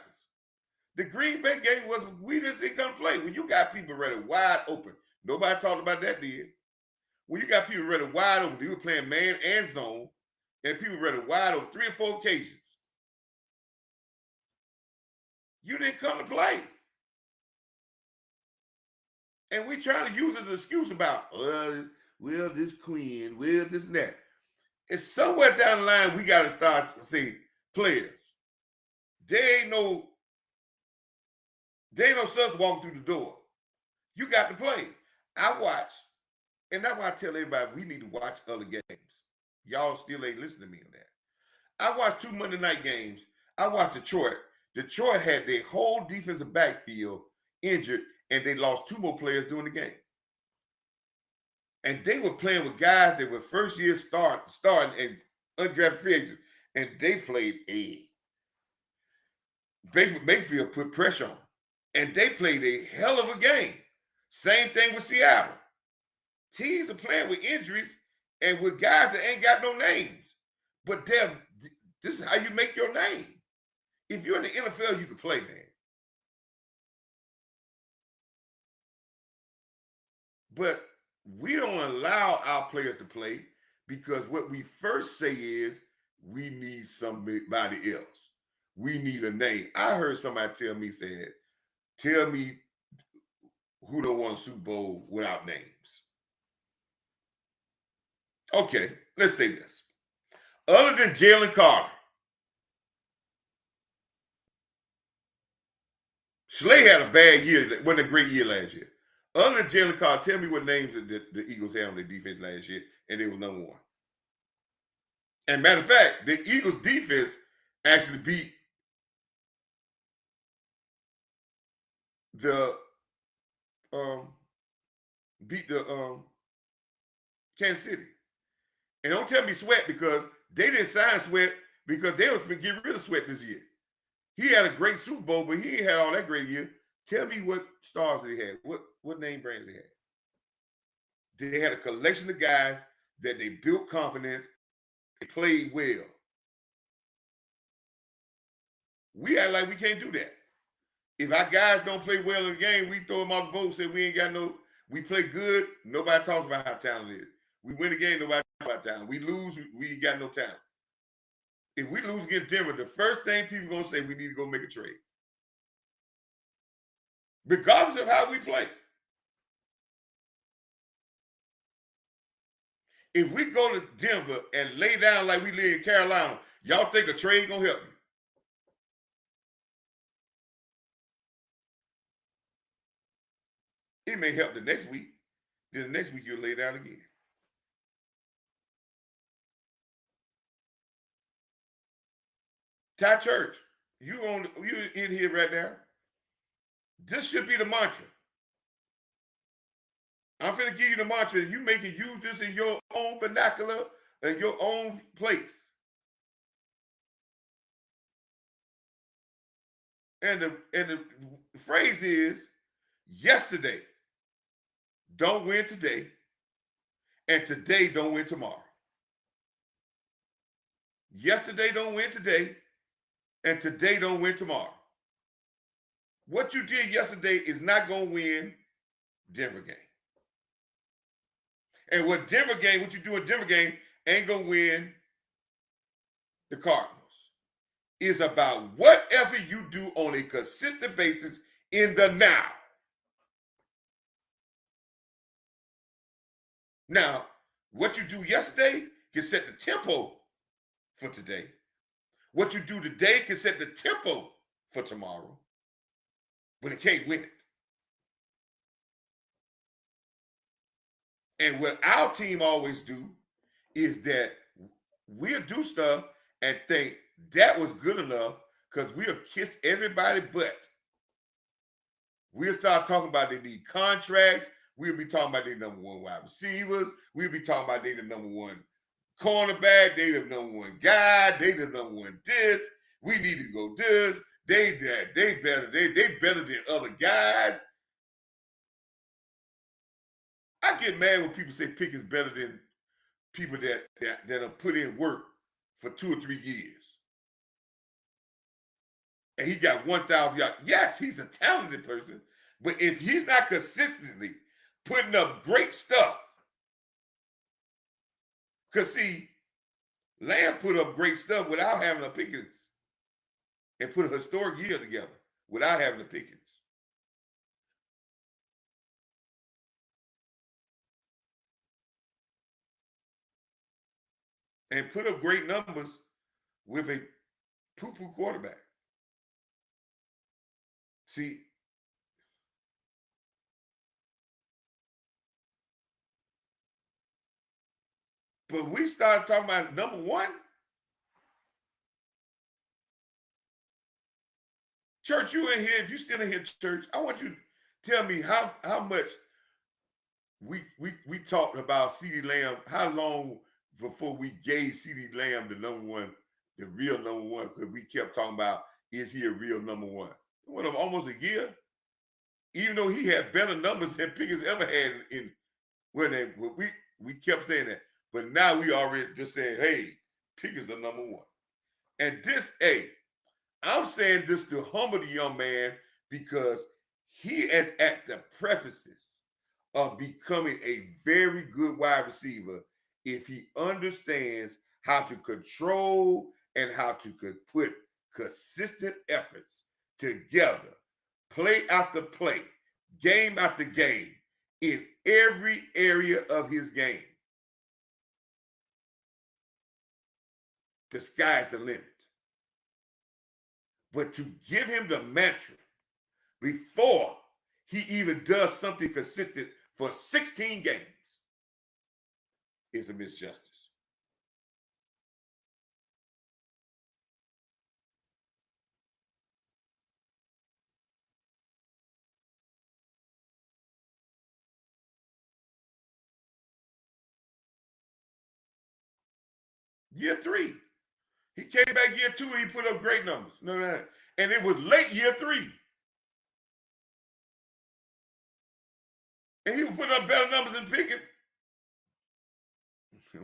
The Green Bay game was we didn't come to play. When you got people ready wide open, nobody talked about that, did? When you got people ready wide open, you were playing man and zone, and people ready wide open 3 or 4 occasions. You didn't come to play. And we trying to use it as an excuse about, well, this Quinn, well, this and that. It's somewhere down the line we got to start to say, players, they ain't no sus walking through the door. You got to play. I watch, and that's why I tell everybody we need to watch other games. Y'all still ain't listening to me on that. I watched 2 Monday night games. I watched Detroit. Detroit had their whole defensive backfield injured, and they lost 2 more players during the game. And they were playing with guys that were first year starting and undrafted free agents. And they played Mayfield put pressure on them. And they played a hell of a game. Same thing with Seattle. Teams are playing with injuries and with guys that ain't got no names. But this is how you make your name. If you're in the NFL, you can play, man. But we don't allow our players to play because what we first say is we need somebody else. We need a name. I heard somebody tell me who don't want a Super Bowl without names. Okay, let's say this. Other than Jalen Carter, Slay had a bad year, wasn't a great year last year. Other than Jalen Carter, tell me what names the Eagles had on their defense last year, and they were number 1. And matter of fact, the Eagles defense actually beat the Kansas City. And don't tell me Sweat, because they didn't sign Sweat because they was going to get rid of Sweat this year. He had a great Super Bowl, but he ain't had all that great year. Tell me what stars they had. What name brands they had. They had a collection of guys that they built confidence. They played well. We act like we can't do that. If our guys don't play well in the game, we throw them off the boat, say we ain't got we play good, nobody talks about how talented it is. We win the game, nobody talks about talent. We lose, we ain't got no talent. If we lose against Denver, the first thing people are going to say, we need to go make a trade. Regardless of how we play. If we go to Denver and lay down like we live in Carolina, y'all think a trade going to help you? It may help the next week. Then the next week you'll lay down again. Ty Church, you in here right now. This should be the mantra. I'm finna give you the mantra. You make it use this in your own vernacular and your own place. And the phrase is, yesterday don't win today, and today don't win tomorrow. Yesterday don't win today, and today don't win tomorrow. What you did yesterday is not going to win Denver game. And what you do in Denver game ain't gonna win the Cardinals. It's about whatever you do on a consistent basis in the now. Now, what you do yesterday can set the tempo for today. What you do today can set the tempo for tomorrow, but it can't win it. And what our team always do is that we'll do stuff and think that was good enough because we'll kiss everybody butt. We'll start talking about they need contracts. We'll be talking about they number one wide receivers. We'll be talking about they the number one cornerback. They the number one guy. They the number one this. We need to go this. They that. They better. They better than other guys. I get mad when people say Pickett's better than people that have put in work for 2 or 3 years. And he got 1,000 yards. Yes, he's a talented person, but if he's not consistently putting up great stuff, because see, Lamb put up great stuff without having a Pickens and put a historic year together without having a Pickens. And put up great numbers with a poo-poo quarterback. See, but we started talking about number one. Church, you in here, if you still in here, Church, I want you to tell me how much we talked about CeeDee Lamb, how long before we gave CeeDee Lamb the number one, the real number one, because we kept talking about, is he a real number one? It went up almost a year, even though he had better numbers than Pickens ever had in when we kept saying that. But now we already just saying, hey, Pickens the number one. And this, hey, I'm saying this to humble the young man because he is at the prefaces of becoming a very good wide receiver if he understands how to control and how to put consistent efforts together, play after play, game after game, in every area of his game. The sky's the limit. But to give him the mantra before he even does something consistent for 16 games is a misjustice. Year 3. He came back year 2 and he put up great numbers. No. And it was late year 3. And he was putting up better numbers than Pickens.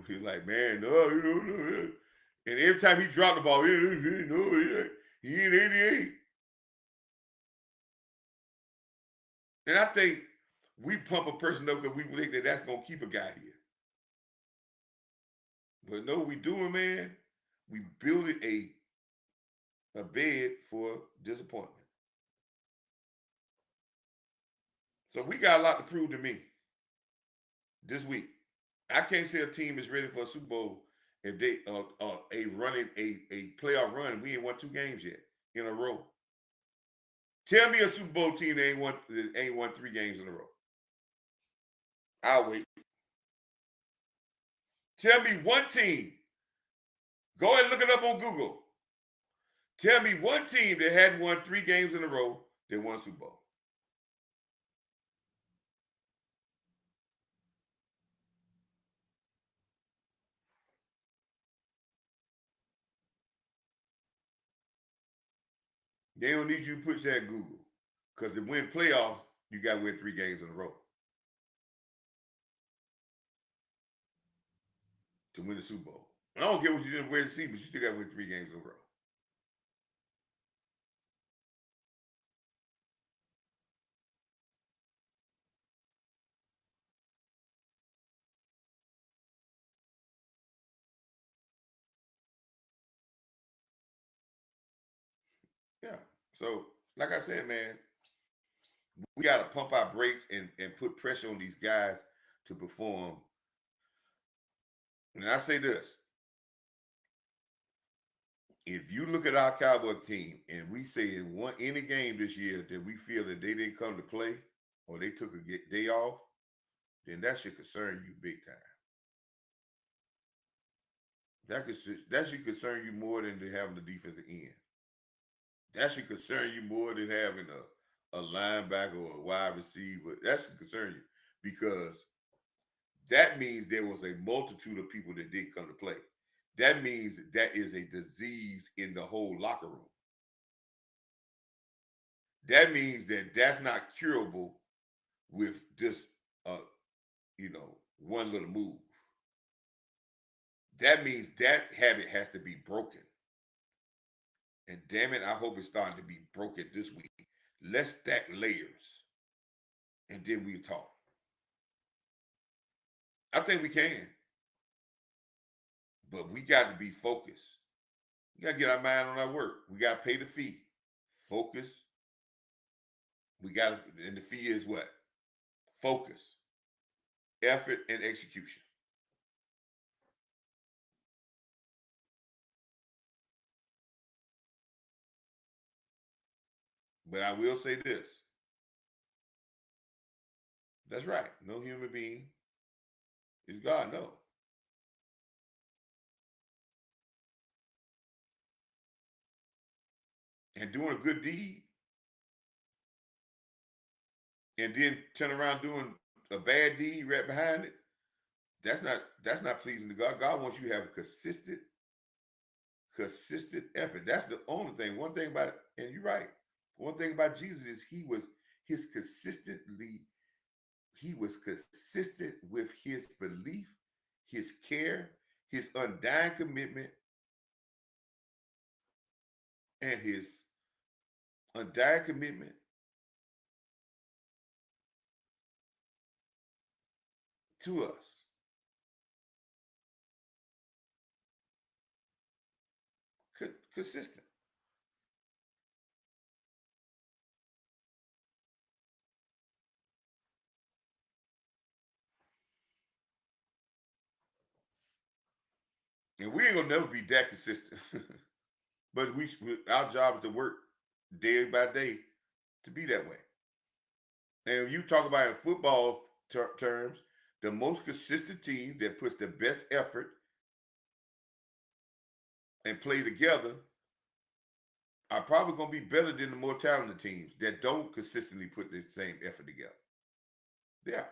He's like, man, no. And every time he dropped the ball, he ain't 88. And I think we pump a person up because we think that that's going to keep a guy here. But no, we doing, man. We building a bed for disappointment. So we got a lot to prove to me this week. I can't say a team is ready for a Super Bowl if they running a playoff run. We ain't won 2 games yet in a row. Tell me a Super Bowl team that ain't won 3 games in a row. I'll wait. Tell me one team. Go ahead and look it up on Google. Tell me one team that hadn't won 3 games in a row that won a Super Bowl. They don't need you to put that Google. Because to win playoffs, you got to win 3 games in a row. To win the Super Bowl. I don't care what you did in the season, but you still got to win 3 games in a row. Yeah. So, like I said, man, we got to pump our brakes and put pressure on these guys to perform. And I say this: if you look at our Cowboy team and we say in any game this year that we feel that they didn't come to play or they took a day off, then that should concern you big time. That should concern you more than having the defensive end. That should concern you more than having a linebacker or a wide receiver. That should concern you because that means there was a multitude of people that didn't come to play. That means that is a disease in the whole locker room. That means that that's not curable with just one little move. That means that habit has to be broken. And damn it, I hope it's starting to be broken this week. Let's stack layers and then we talk. I think we can. But we got to be focused. We got to get our mind on our work. We got to pay the fee. Focus. We got to, and the fee is what? Focus, effort, and execution. But I will say this. That's right. No human being is God. No. And doing a good deed and then turn around doing a bad deed right behind it, that's not pleasing to God. God wants you to have a consistent effort. That's the only thing. One thing about, and you're right. One thing about Jesus is he was consistent with his belief, his care, his undying commitment, and his undying commitment to us. Consistent. And we ain't gonna never be that consistent. But our job is to work day by day to be that way. And you talk about in football terms, the most consistent team that puts the best effort and play together are probably going to be better than the more talented teams that don't consistently put the same effort together. Yeah,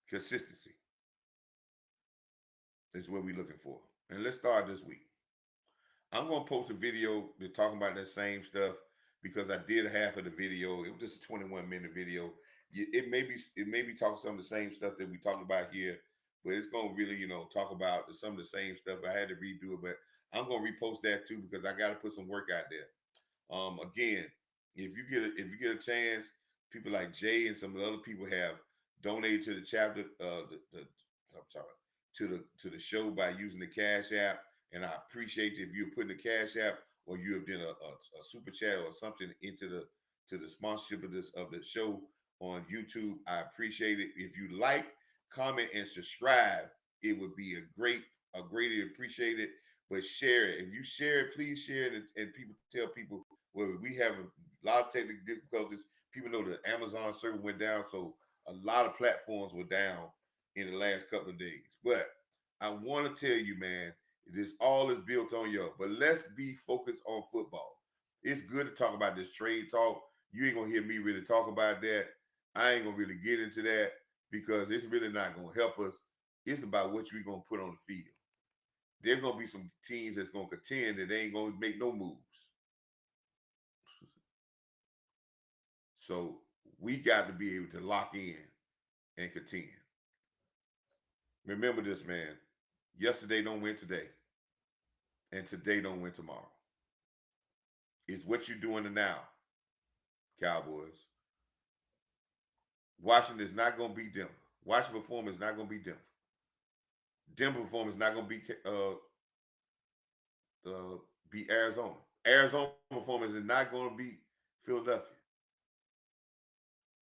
consistency is what we're looking for. And let's start this week. I'm going to post a video that's talking about that same stuff because I did half of the video. It was just a 21-minute video. It may be talking some of the same stuff that we talked about here, but it's going to really, talk about some of the same stuff. I had to redo it, but I'm going to repost that too because I got to put some work out there. Again, if you get a chance, people like Jay and some of the other people have donated to the chapter, I'm sorry, to the show by using the Cash App, and I appreciate you if you're putting the Cash App or you have done a super chat or something into the sponsorship of the show on YouTube. I appreciate it. If you like, comment, and subscribe, it would be a greatly appreciated. But share it. If you share it, please share it, and people tell people. Well, we have a lot of technical difficulties. People know the Amazon server went down, so a lot of platforms were down in the last couple of days. But I want to tell you, man, this all is built on you. But let's be focused on football. It's good to talk about this trade talk. You ain't gonna hear me really talk about that. I ain't gonna really get into that because it's really not gonna help us. It's about what you're gonna put on the field. There's gonna be some teams that's gonna contend that they ain't gonna make no moves. So we got to be able to lock in and contend. Remember this, man. Yesterday don't win today, and today don't win tomorrow. It's what you're doing now, Cowboys. Washington is not going to be Denver. Washington performance is not going to be Denver. Denver performance is not going to be Arizona. Arizona performance is not going to beat Philadelphia.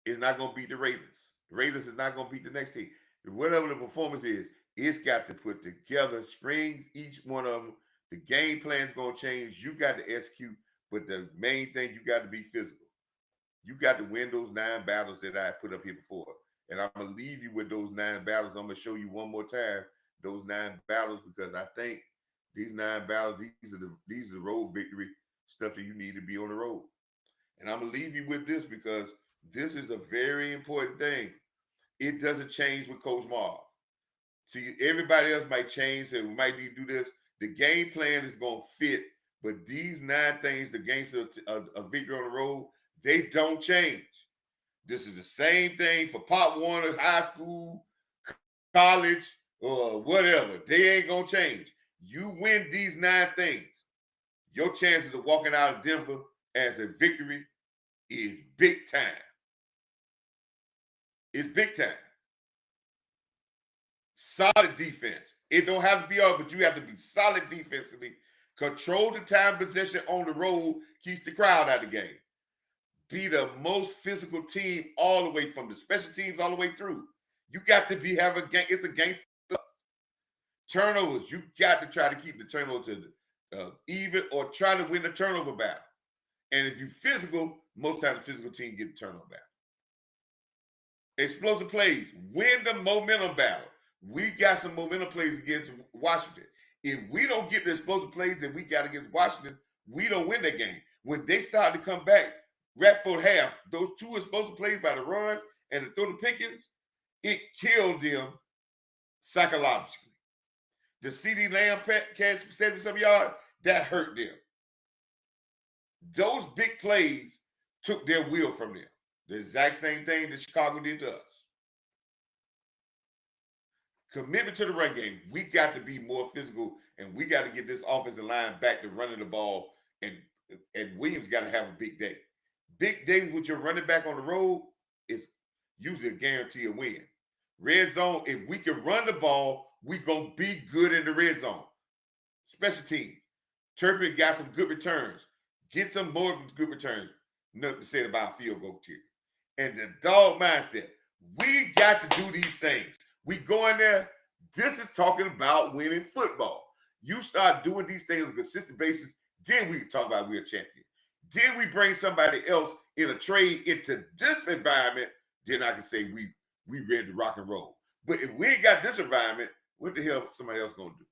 It's not going to beat the Raiders. The Raiders is not going to beat the next team. Whatever the performance is, it's got to put together, screen each one of them. The game plan's going to change. You got to execute, but the main thing, you got to be physical. You got to win those 9 battles that I put up here before. And I'm going to leave you with those 9 battles. I'm going to show you one more time those 9 battles, because I think these 9 battles, these are the road victory stuff that you need to be on the road. And I'm going to leave you with this, because this is a very important thing. It doesn't change with Coach Marv. See, everybody else might change, and we might need to do this. The game plan is going to fit, but these 9 things against a victory on the road, they don't change. This is the same thing for Pop Warner, high school, college, or whatever. They ain't going to change. You win these 9 things, your chances of walking out of Denver as a victory is big time. It's big time. Solid defense. It don't have to be all, but you have to be solid defensively. Control the time possession on the road, keeps the crowd out of the game. Be the most physical team all the way from the special teams all the way through. You got to have a game. It's a game. Turnovers. You got to try to keep the turnover to even, or try to win the turnover battle. And if you're physical, most times the physical team get the turnover battle. Explosive plays. Win the momentum battle. We got some momentum plays against Washington. If we don't get the explosive plays that we got against Washington, we don't win that game. When they start to come back, Radford half, those 2 explosive plays by the run and the throw to Pickens, it killed them psychologically. The CD Lamb catch for 70-some yards, that hurt them. Those big plays took their will from them. The exact same thing that Chicago did to us. Commitment to the run game. We got to be more physical, and we got to get this offensive line back to running the ball, and Williams got to have a big day. Big days with your running back on the road is usually a guarantee of win. Red zone, if we can run the ball, we going to be good in the red zone. Special team. Turpin got some good returns. Get some more good returns. Nothing to say about field goal tier. And the dog mindset. We got to do these things. We go in there. This is talking about winning football. You start doing these things on a consistent basis, then we can talk about we're a champion. Then we bring somebody else in a trade into this environment, then I can say we ready to rock and roll. But if we ain't got this environment, what the hell is somebody else going to do?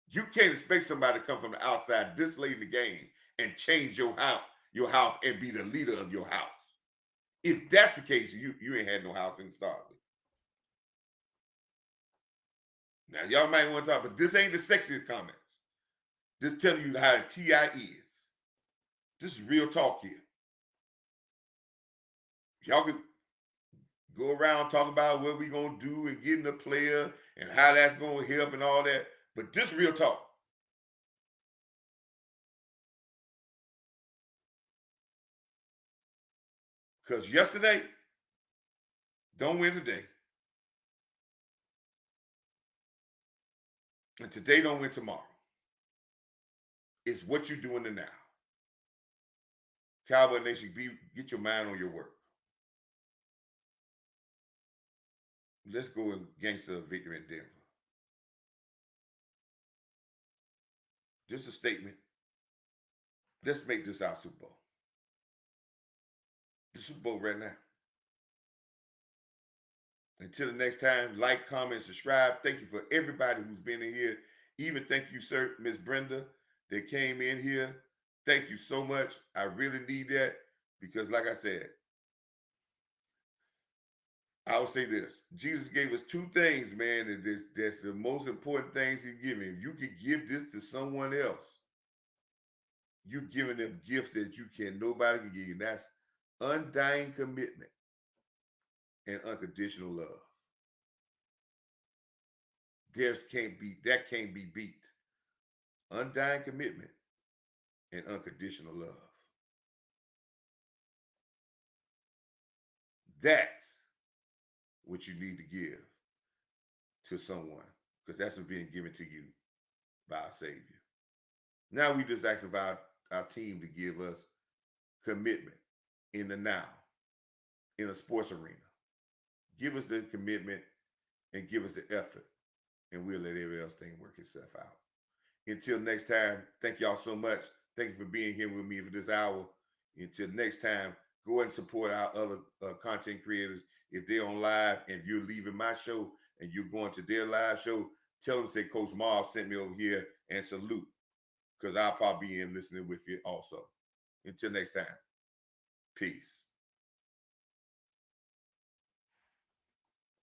You can't expect somebody to come from the outside this late in the game and change your house and be the leader of your house. If that's the case, you ain't had no house in the start. Now, y'all might want to talk, but this ain't the sexiest comments. This telling you how the TI is. This is real talk here. Y'all can go around talk about what we going to do and getting a player and how that's going to help and all that, but this real talk. Because yesterday, don't win today. And today don't win tomorrow. It's what you're doing now. Cowboy Nation, get your mind on your work. Let's go and gangster victory in Denver. Just a statement. Let's make this our Super Bowl. The Super Bowl right now. Until the next time, like, comment, subscribe. Thank you for everybody who's been in here. Even thank you, sir, Miss Brenda, that came in here. Thank you so much. I really need that because, like I said, I will say this. Jesus gave us 2 things, man, and that's the most important things he gave me. If you could give this to someone else, you're giving them gifts that nobody can give you. And that's undying commitment and unconditional love. That can't be beat. Undying commitment and unconditional love. That's what you need to give to someone, because that's what's being given to you by our Savior. Now we just ask of our team to give us commitment in the now, in a sports arena. Give us the commitment and give us the effort, and we'll let every else thing work itself out. Until next time, thank y'all so much. Thank you for being here with me for this hour. Until next time, go ahead and support our other content creators. If they're on live and you're leaving my show and you're going to their live show, tell them, say, Coach Marv sent me over here, and salute, because I'll probably be in listening with you also. Until next time, peace.